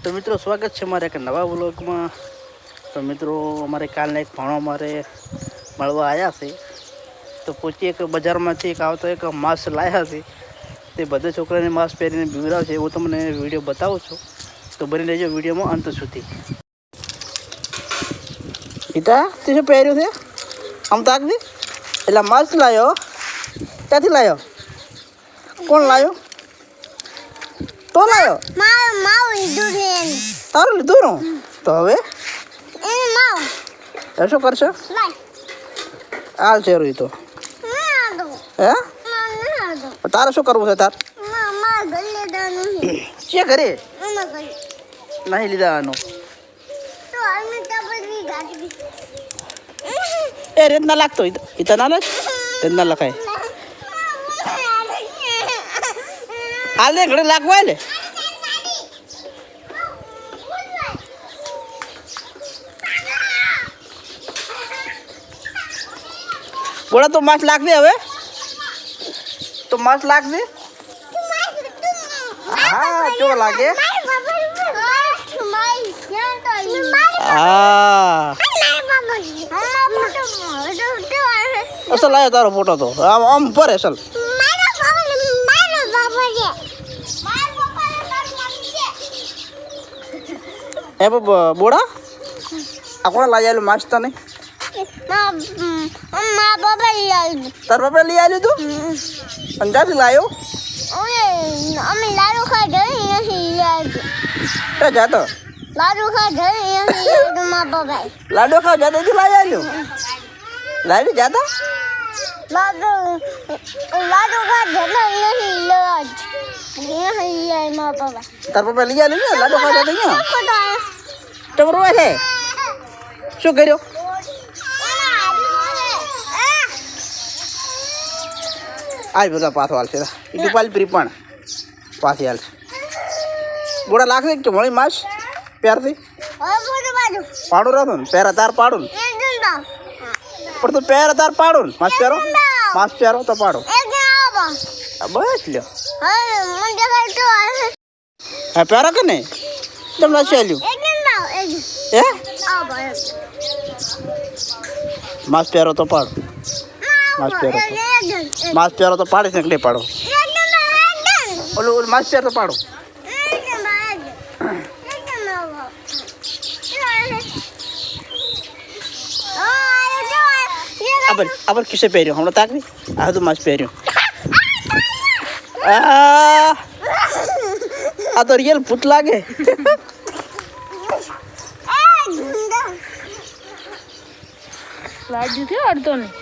तो मित्रों स्वागत है हमारे एक नवा व्लॉग में। तो मित्रों अमारे कालने एक भाणो अमारे मळवा आया छे। तो पोची एक बजार में एक आवतो एक मास्क लाया छे। ते बधे छोकराने मास्क पहेरीने बीवरावे छे एवुं तमने विडियो बतावुं छुं। तो बनी रहेजो विडियो में अंत सुधी। ईता ते शुं पहेर्युं छे? आम ताक दे। एटले मास्क लायो क्यांथी लायो? कोण लायो? तो लायो तारू लीधुं नो तो हवे शू करशो? हाल छे रू तो हे तारे शू करवुं छे तार? चे घरे नहीं लीधा आनो ए रेत ना लागतो इतना ना रेत ना लखाय हाल दे घड़े लागवा ले बोला तो मास्क लाग दे हवे तो मास्क लाग दे हाँ जो लागे हाँ असल आया तारो फोटो तो आम पर असल ए बोड़ा आ कोण लई आलो मास्क तने तार बापा लई आल्यो तू अन क्यांथी लायो? અમે લાડુ ખા ઘરે નથી લાડુ ए जातो લાડુ ખા ઘરે નથી લાડુ માં બાબા लाडो खा जाते थी लाई आल्यो लाडी जाता લાડુ લાડુ ખા ઘરે નથી લાડ नहीं है मां बाबा तार बापा लई आल्यो ने लाडो खा जाते न्या कोटा तमरो है शू कर्यो आज बता पाछो हाल छे इटू पाल प्रीपण पाछी हाल बोड़ा लाख दे के मळी मास प्यार थी और बोलो बाजू पाड़ो रहतो ने पेरा तार पाड़ो ने एक दिन पर तो पेरा तार पाड़ो ने मास प्यारो तो पाड़ो एक दिन आवा बस ल्यो हां मुझे कर तो आ प्यारा कने तम ना चल्यो एक दिन ना एक ए आवा मास प्यारो तो पाड़ो मास प्यारो तो पाड़े से निकले पाड़ो ओलो मास प्यारो तो पाड़ो अब किसे पहरियो हम ताक भी आ तो मास पहरियो आ तो रियल भूत लागे लाडू थे और तो नहीं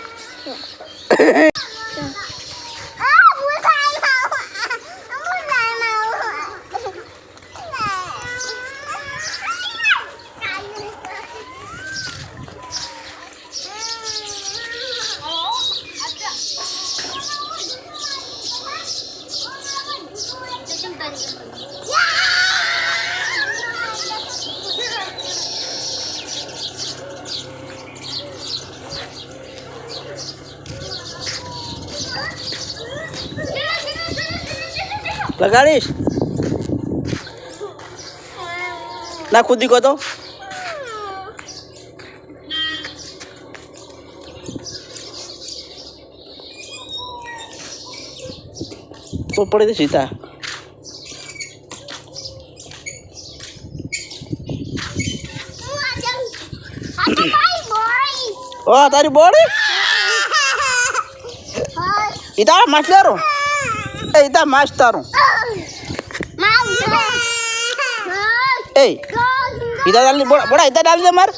लगाड़ीश ना खुदी को तो पड़े थे सीता ओ तारी बॉडी इता माछ लारो इता माछ तारो ए इता डाल बड़ा इता डाल दे मार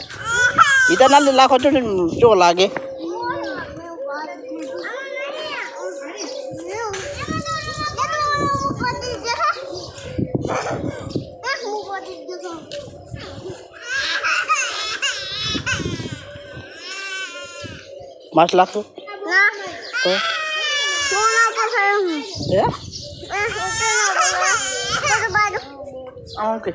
इता डाल दे लाखो जो लागे माछ लाखो तो या ओके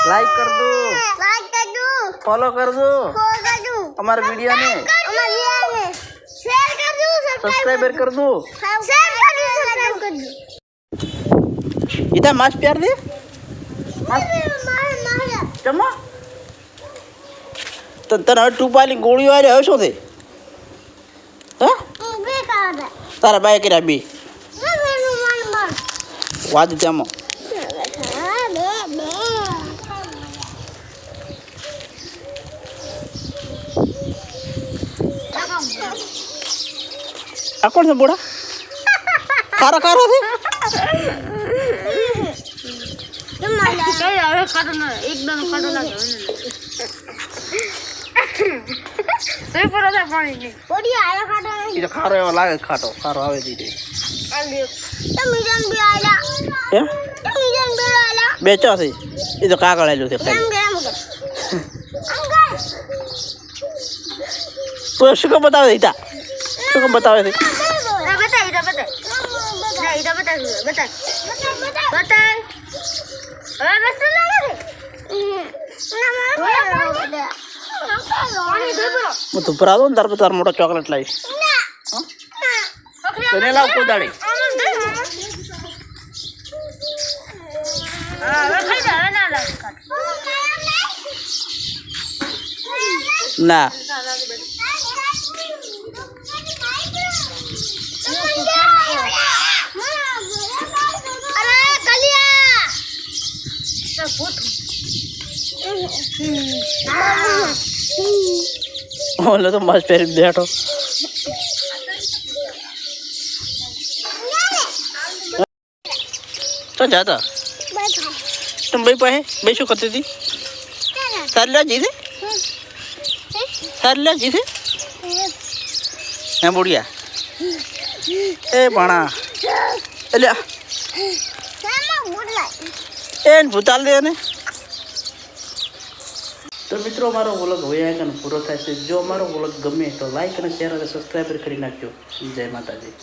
लाइक कर दो फॉलो कर दो हमारे वीडियो में शेयर कर दो सब्सक्राइबर कर दो शेयर कर दो इधर मास प्यार दे चम्मा तो तने હવે ટૂપાની ગોળીઓ આલે હવે શું થઈ તારા બાય કર્યા બી વાદ તેમાં આ કોણ છે બોડા ખારો ખારો છે એ તો ખારો એવો લાગે ખાટો ખારો આવે દીધી બે ચો છે એ તો કાગળ આલ્યું છે તો શું કામ બતાવે છે ઈતા શું કામ બતાવે છે હું તો ભરા દો ને તાર તાર મોટો ચોકલેટ લાવીશ તને લાવ કોદાળી ના ઓલો તો મસ્ત પહેરી બેઠો તો જાતા तुम भाई पाए भाई शू करती थी सारिया जी थे सारिया जी थे हैं बुढ़िया ए बाणा ले ए भूताल दे ने तो मित्रों मारो व्लॉग હવે આ કન પૂરો થાય છે જો મારો વ્લોગ ગમે તો લાઈક અને શેર અને સબસ્ક્રાઇબ કરી નાખજો જય માતાજી।